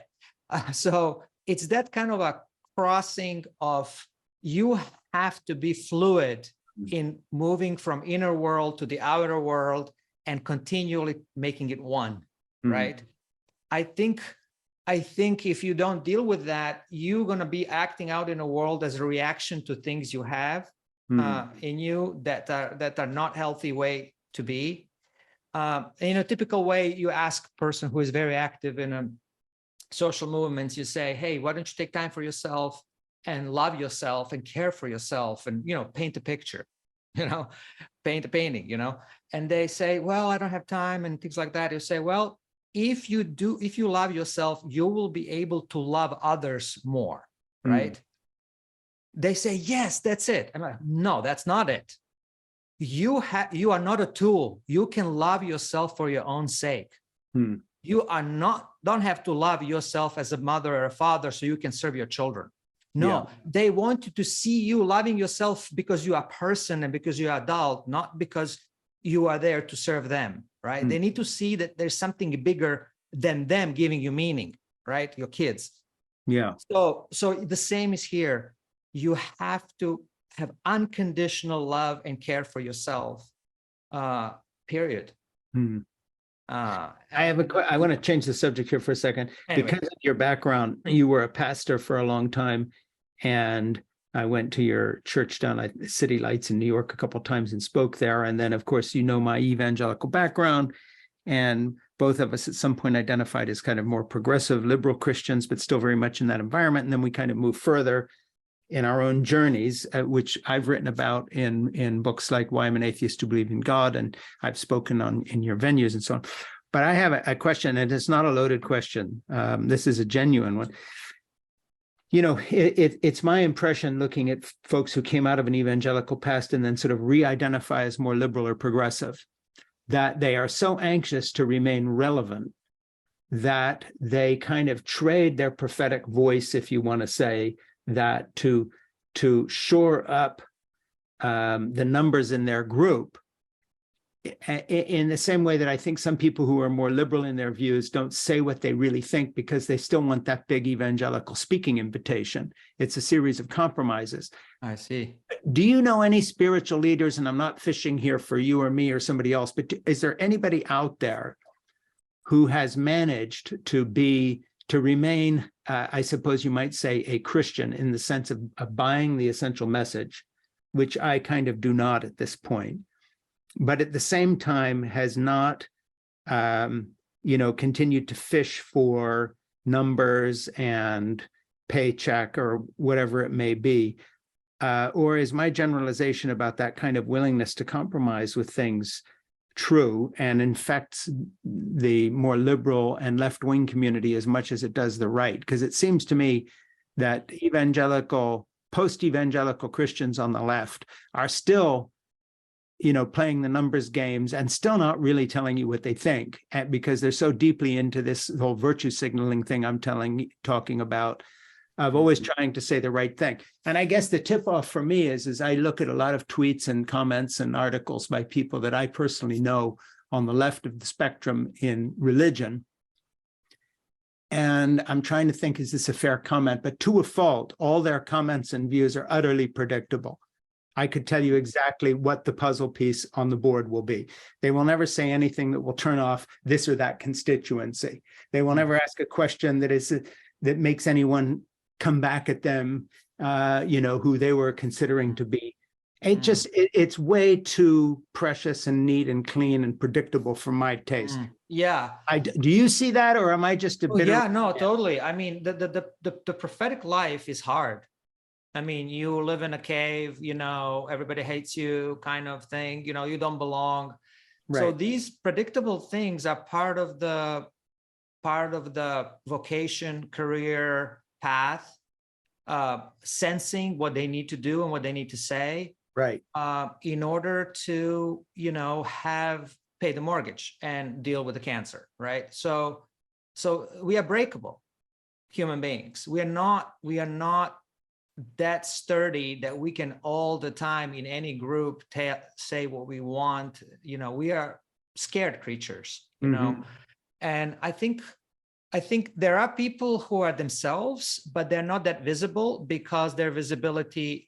So it's that kind of a crossing of, you have to be fluid in moving from inner world to the outer world and continually making it one, right? I think if you don't deal with that, you're going to be acting out in a world as a reaction to things you have in you that are not healthy way to be. In a typical way, you ask a person who is very active in social movements, you say, hey, why don't you take time for yourself and love yourself and care for yourself and, paint a picture, paint a painting, and they say, well, I don't have time and things like that. You say, well, if you love yourself, you will be able to love others more, right? They say, yes, that's it. I'm like, no, that's not it. You are not a tool. You can love yourself for your own sake. You don't have to love yourself as a mother or a father so you can serve your children. No, they want you to see you loving yourself because you are a person and because you are adult, not because you are there to serve them, right? They need to see that there's something bigger than them giving you meaning, right? Your kids. So the same is here. You have to have unconditional love and care for yourself, period. I want to change the subject here for a second. Anyway. Because of your background, you were a pastor for a long time, and I went to your church down at City Lights in New York a couple of times and spoke there. And then, of course, my evangelical background, and both of us at some point identified as kind of more progressive liberal Christians, but still very much in that environment. And then we kind of moved further in our own journeys, which I've written about in books like Why I'm an Atheist to Believe in God, and I've spoken in your venues and so on. But I have a question, and it's not a loaded question. This is a genuine one. It's my impression, looking at folks who came out of an evangelical past and then sort of re-identify as more liberal or progressive, that they are so anxious to remain relevant that they kind of trade their prophetic voice, if you want to say that, to shore up the numbers in their group, in the same way that I think some people who are more liberal in their views don't say what they really think because they still want that big evangelical speaking invitation. It's a series of compromises. I see. Do you know any spiritual leaders, and I'm not fishing here for you or me or somebody else, but is there anybody out there who has managed to remain, I suppose you might say, a Christian in the sense of buying the essential message, which I kind of do not at this point, but at the same time has not, continued to fish for numbers and paycheck or whatever it may be? Or is my generalization about that kind of willingness to compromise with things true and infects the more liberal and left-wing community as much as it does the right? Because it seems to me that post-evangelical Christians on the left are still, playing the numbers games and still not really telling you what they think, because they're so deeply into this whole virtue signaling thing I'm talking about, of always trying to say the right thing. And I guess the tip-off for me is I look at a lot of tweets and comments and articles by people that I personally know on the left of the spectrum in religion. And I'm trying to think, is this a fair comment? But to a fault, all their comments and views are utterly predictable. I could tell you exactly what the puzzle piece on the board will be. They will never say anything that will turn off this or that constituency. They will never ask a question that makes anyone come back at them, who they were considering to be. It's way too precious and neat and clean and predictable for my taste. Yeah. Do you see that, or am I just a bit? Yeah, no, totally. I mean, the prophetic life is hard. I mean, you live in a cave, everybody hates you kind of thing, you don't belong. Right. So these predictable things are part of the vocation, career path, sensing what they need to do and what they need to say. Right. In order to, pay the mortgage and deal with the cancer. Right. So we are breakable human beings. We are not that sturdy that we can all the time in any group say what we want. We are scared creatures, and I think there are people who are themselves, but they're not that visible because their visibility,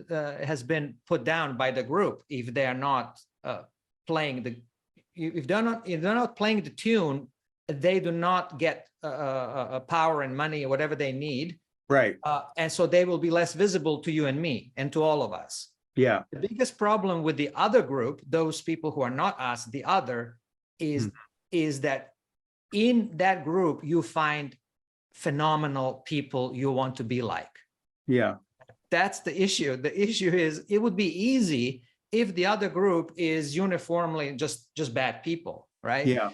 has been put down by the group. If they are not playing if they're not playing the tune, they do not get power and money or whatever they need. Right. And so they will be less visible to you and me and to all of us. Yeah. The biggest problem with the other group, those people who are not us, the other, is that in that group, you find phenomenal people you want to be like. Yeah. That's the issue. The issue is it would be easy if the other group is uniformly just bad people, right? Yeah.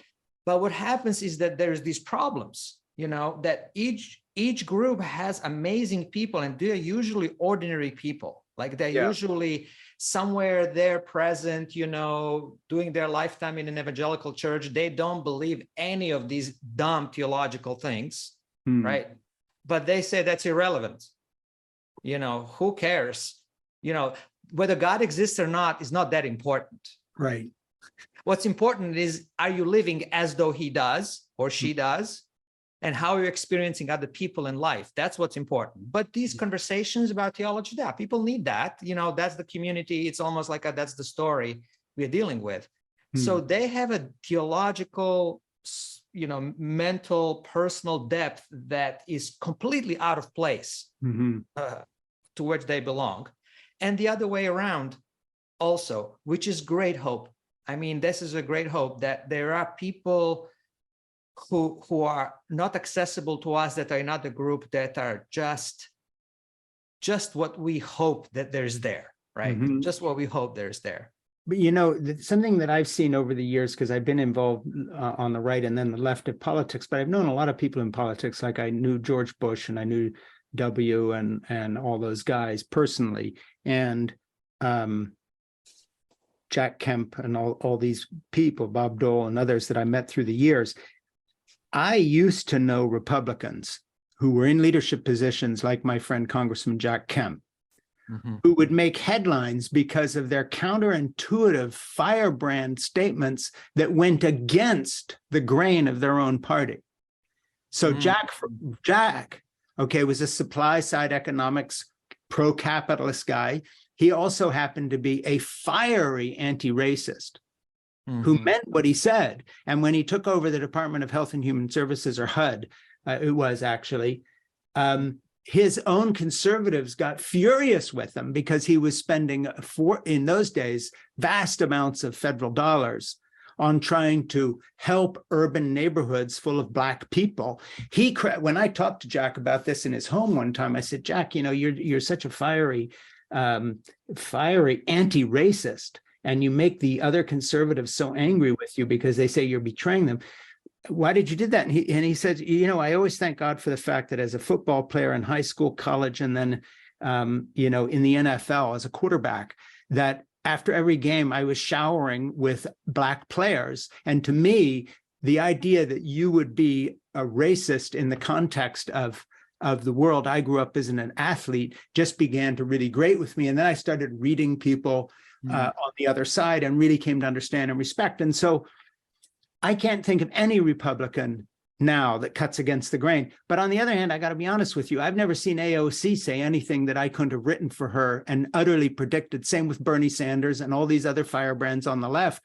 But what happens is that there's these problems, that each group has amazing people, and they're usually ordinary people. Like they're usually somewhere there present, doing their lifetime in an evangelical church. They don't believe any of these dumb theological things, right? But they say that's irrelevant. Who cares? Whether God exists or not is not that important. Right. What's important is, are you living as though he does or she does? And how you're experiencing other people in life. That's what's important. But these conversations about theology, people need that. That's the community. It's almost like that's the story we're dealing with. So they have a theological, mental, personal depth that is completely out of place to which they belong. And the other way around also, which is great hope. I mean, this is a great hope that there are people who are not accessible to us, that are in other group, that are just what we hope that there's there, right? Just what we hope there's there. But something that I've seen over the years, because I've been involved on the right and then the left of politics, but I've known a lot of people in politics. Like I knew George Bush and I knew W and all those guys personally, and Jack Kemp and all these people, Bob Dole and others that I met through the years. I used to know Republicans who were in leadership positions, like my friend Congressman Jack Kemp, who would make headlines because of their counterintuitive firebrand statements that went against the grain of their own party. So Jack, was a supply side economics, pro-capitalist guy. He also happened to be a fiery anti-racist who meant what he said. And when he took over the Department of Health and Human Services, or HUD, it was actually, his own conservatives got furious with him because he was spending, in those days, vast amounts of federal dollars on trying to help urban neighborhoods full of Black people. When I talked to Jack about this in his home one time, I said, Jack, you're such a fiery anti-racist, and you make the other conservatives so angry with you because they say you're betraying them. Why did you do that? And he said, I always thank God for the fact that as a football player in high school, college, and then, in the NFL as a quarterback, that after every game I was showering with Black players. And to me, the idea that you would be a racist in the context of the world I grew up as an athlete just began to really grate with me. And then I started reading people on the other side and really came to understand and respect. And so I can't think of any Republican now that cuts against the grain. But on the other hand, I got to be honest with you, I've never seen AOC say anything that I couldn't have written for her and utterly predicted. Same with Bernie Sanders and all these other firebrands on the left.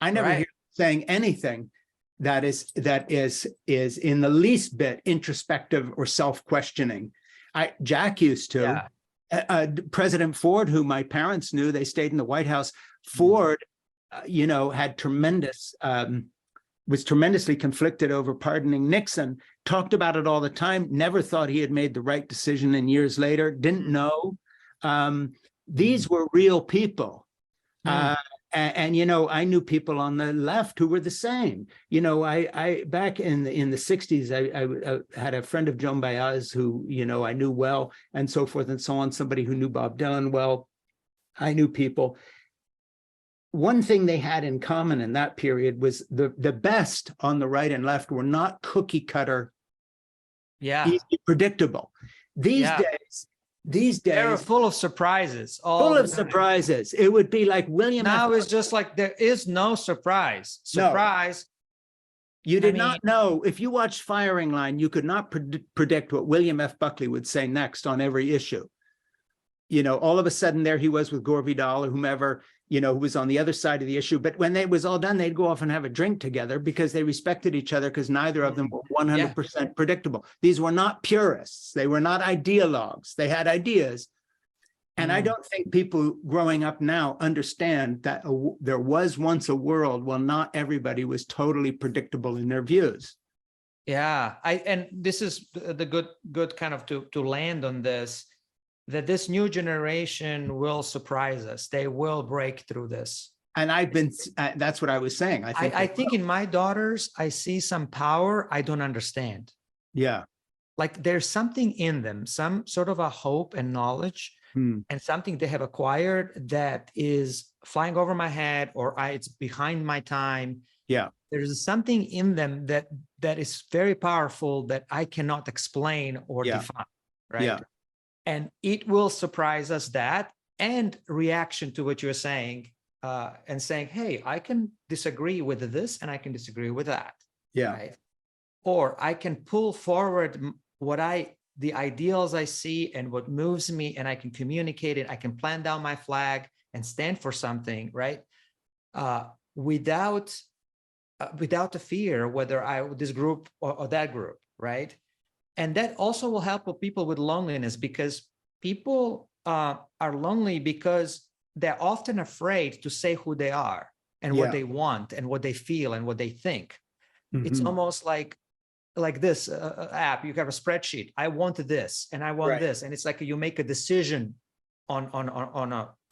I never hear saying anything that is in the least bit introspective or self-questioning. Jack used to. Yeah. President Ford, who my parents knew, they stayed in the White House. Ford, had was tremendously conflicted over pardoning Nixon, talked about it all the time, never thought he had made the right decision, and years later didn't know. These were real people. And I knew people on the left who were the same. I back in the 60s, I had a friend of Joan Baez who, I knew well, and so forth and so on, somebody who knew Bob Dylan well. I knew people. One thing they had in common in that period was the best on the right and left were not cookie cutter, easy, predictable. These days they're full of surprises. Surprises. It would be like William. Now it's just like there is no surprise. Surprise. No. You did not know. If you watched Firing Line, you could not predict what William F. Buckley would say next on every issue. All of a sudden there he was with Gore Vidal or whomever, who was on the other side of the issue. But when it was all done, they'd go off and have a drink together because they respected each other, because neither of them were 100% predictable. These were not purists. They were not ideologues. They had ideas. And I don't think people growing up now understand that there was once a world where not everybody was totally predictable in their views. Yeah, and this is the good kind of to land on this, that this new generation will surprise us. They will break through this. And that's what I was saying. I think in my daughters, I see some power I don't understand. Yeah. Like there's something in them, some sort of a hope and knowledge and something they have acquired that is flying over my head, or it's behind my time. Yeah. There's something in them that is very powerful that I cannot explain or define. Right. Yeah. And it will surprise us, that and reaction to what you're saying, and saying, hey, I can disagree with this and I can disagree with that. Yeah. Right? Or I can pull forward the ideals I see and what moves me, and I can communicate it. I can plant down my flag and stand for something, right? without without the fear whether this group or that group, right? And that also will help with people with loneliness, because people are lonely because they're often afraid to say who they are and what they want and what they feel and what they think. It's almost like this app. You have a spreadsheet. I want this and I want this, and it's like you make a decision on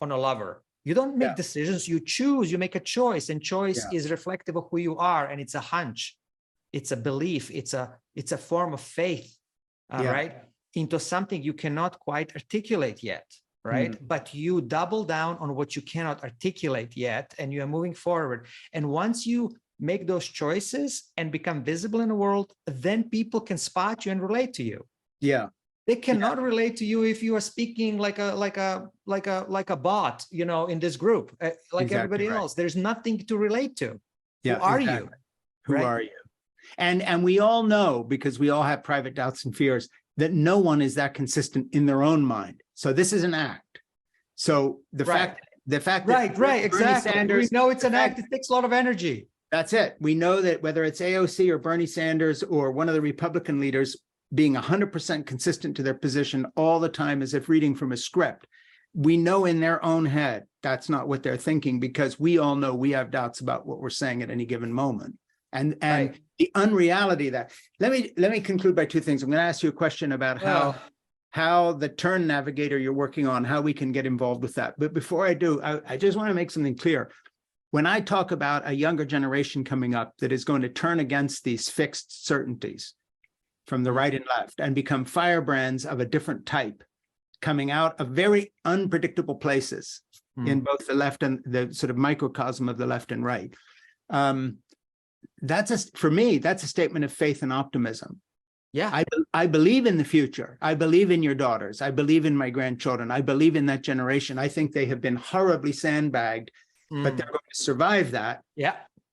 a lover. You don't make decisions. You choose. You make a choice, and choice is reflective of who you are, and it's a hunch. It's a belief. It's a form of faith, right? Into something you cannot quite articulate yet, right? But you double down on what you cannot articulate yet, and you are moving forward. And once you make those choices and become visible in the world, then people can spot you and relate to you. They cannot relate to you if you are speaking like a bot, you know, in this group, like everybody else. There's nothing to relate to. Who are you? Who are you? And we all know, because we all have private doubts and fears, that no one is that consistent in their own mind. So this is an act. So the fact that exactly. Sanders, we know it's an act. It takes a lot of energy. That's it. We know that whether it's AOC or Bernie Sanders or one of the Republican leaders, being 100% consistent to their position all the time as if reading from a script, we know in their own head that's not what they're thinking, because we all know we have doubts about what we're saying at any given moment. And the unreality of that. Let me conclude by two things. I'm going to ask you a question about how the turn navigator you're working on, how we can get involved with that. But before I do, I just want to make something clear. When I talk about a younger generation coming up that is going to turn against these fixed certainties from the right and left and become firebrands of a different type, coming out of very unpredictable places in both the left and the sort of microcosm of the left and right. For me, that's a statement of faith and optimism. I believe in the future. I believe in your daughters. I believe in my grandchildren. I believe in that generation. I think they have been horribly sandbagged, but they're going to survive that.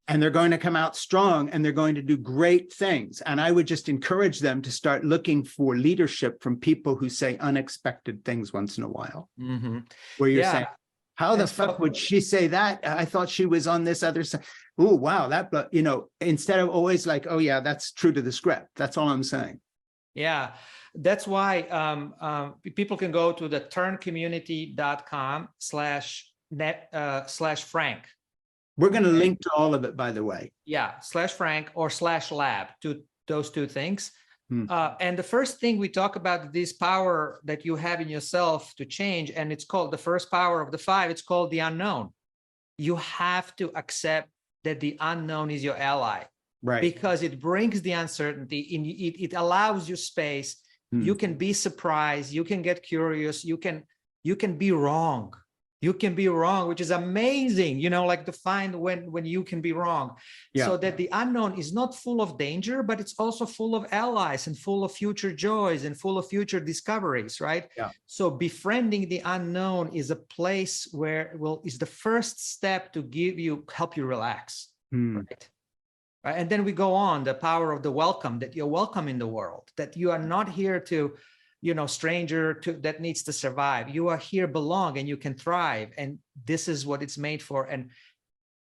And they're going to come out strong, and they're going to do great things. And I would just encourage them to start looking for leadership from people who say unexpected things once in a while. Where you're saying, how the fuck would she say that? I thought she was on this other side. Oh, wow. That, you know, instead of always like, oh yeah, that's true to the script. That's all I'm saying. Yeah. That's why people can go to the turncommunity.com/Frank. We're going to link to all of it, by the way. /Frank or /lab, to those two things. And the first thing we talk about, this power that you have in yourself to change, and it's called the first power of the 5. It's called the unknown. You have to accept that the unknown is your ally, right? Because it brings the uncertainty. It allows you space. You can be surprised. You can get curious. You can be wrong. You can be wrong, which is amazing, you know, like to find when you can be wrong. So that the unknown is not full of danger, but it's also full of allies and full of future joys and full of future discoveries, right? So befriending the unknown is a place where is the first step to help you relax, right? And then we go on, the power of the welcome, that you're welcome in the world, that you are not here to, you know, stranger that needs to survive. You are here, belong, and you can thrive. And this is what it's made for. And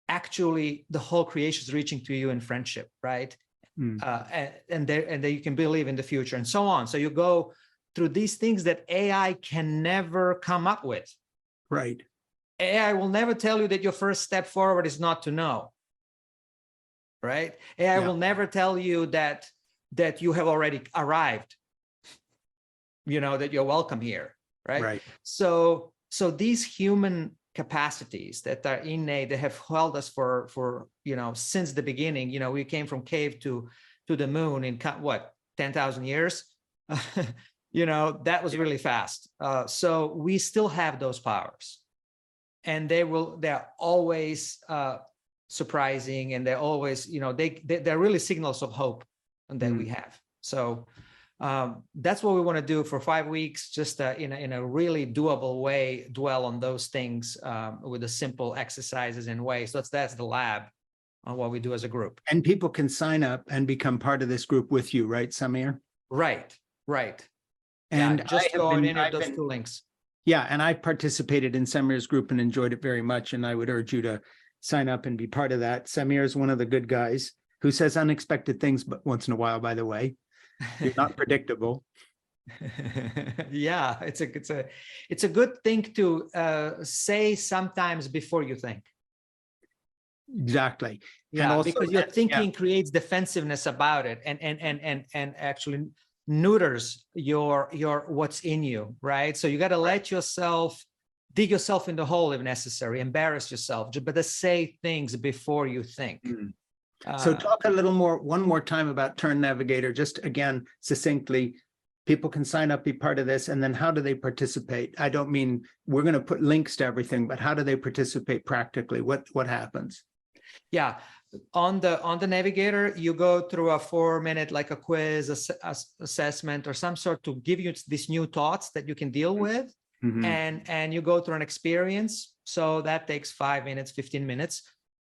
actually, the whole creation is reaching to you in friendship, right? And there you can believe in the future and so on. So you go through these things that AI can never come up with. Right. AI will never tell you that your first step forward is not to know. Right? AI will never tell you that you have already arrived. You know, that you're welcome here, right? So these human capacities that are innate, that have held us for you know, since the beginning. You know, we came from cave to the moon in what, 10,000 years? You know, that was really fast. So we still have those powers, and they're always surprising, and they're always, you know, they're really signals of hope that we have. So that's what we want to do for 5 weeks, just in a really doable way, dwell on those things with the simple exercises and ways. So that's the lab on what we do as a group. And people can sign up and become part of this group with you, right, Samir? Right. And just go on any of those 2 links. Yeah, and I participated in Samir's group and enjoyed it very much. And I would urge you to sign up and be part of that. Samir is one of the good guys who says unexpected things, but once in a while, by the way. You're not predictable. Yeah, it's a good thing to say sometimes before you think. Exactly. Yeah, and also because your thinking creates defensiveness about it, and actually neuters your what's in you, right? So you got to let yourself dig yourself in the hole if necessary, embarrass yourself, but to say things before you think. So talk a little more, one more time about Turn Navigator, just again, succinctly. People can sign up, be part of this, and then how do they participate? I don't mean we're going to put links to everything, but how do they participate practically? What happens? Yeah, on the Navigator, you go through a 4-minute, like a quiz assessment or some sort to give you these new thoughts that you can deal with. And you go through an experience. So that takes 5 minutes, 15 minutes.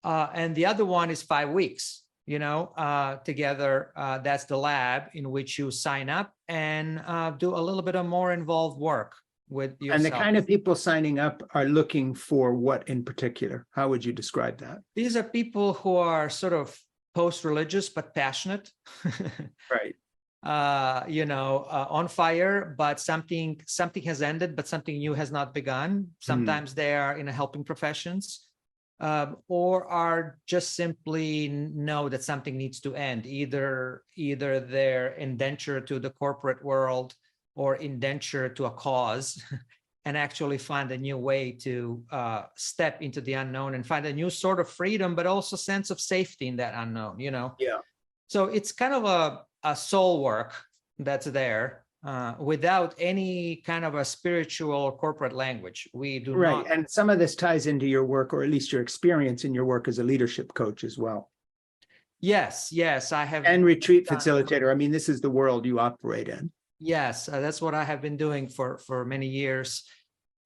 And the other one is 5 weeks, together. That's the lab in which you sign up and do a little bit of more involved work with yourself. And the kind of people signing up are looking for what in particular? How would you describe that? These are people who are sort of post-religious but passionate. Right. On fire, but something has ended, but something new has not begun. Sometimes they are in helping professions, or are just simply know that something needs to end. Either they're indentured to the corporate world or indentured to a cause, and actually find a new way to step into the unknown and find a new sort of freedom, but also sense of safety in that unknown. Yeah. So it's kind of a soul work that's there, without any kind of a spiritual or corporate language. We do right. not. And some of this ties into your work, or at least your experience in your work as a leadership coach as well. Yes, I have. And retreat facilitator. I mean, this is the world you operate in. Yes, that's what I have been doing for many years,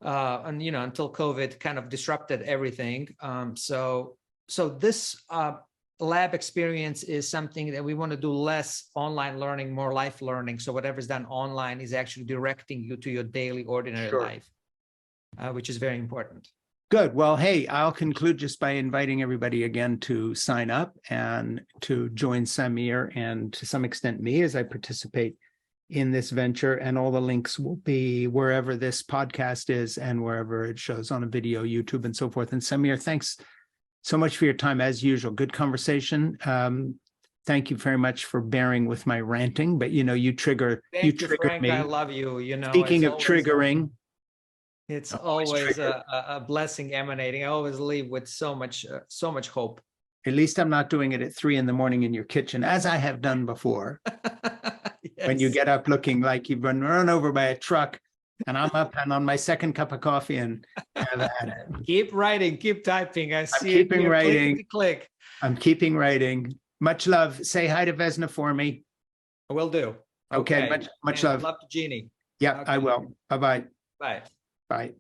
and until COVID kind of disrupted everything. So this lab experience is something that we want to do less online learning, more life learning. So whatever's done online is actually directing you to your daily, ordinary life, which is very important. Good. Well, hey, I'll conclude just by inviting everybody again to sign up and to join Samir and to some extent me as I participate in this venture. And all the links will be wherever this podcast is and wherever it shows on a video, YouTube, and so forth. And Samir, thanks so much for your time as usual. Good conversation. Thank you very much for bearing with my ranting, but you triggered Frank, me. I love you. Speaking of triggering, it's always a blessing emanating. I always leave with so much hope. At least I'm not doing it at 3 in the morning in your kitchen, as I have done before. Yes. When you get up looking like you've been run over by a truck, and I'm up and on my second cup of coffee and have at it. Keep writing, keep typing. I'm keeping writing. Click. I'm keeping writing. Much love. Say hi to Vesna for me. I will do. Okay. Much love. Love to Jeannie. Yeah, okay. I will. Bye-bye. Bye. Bye.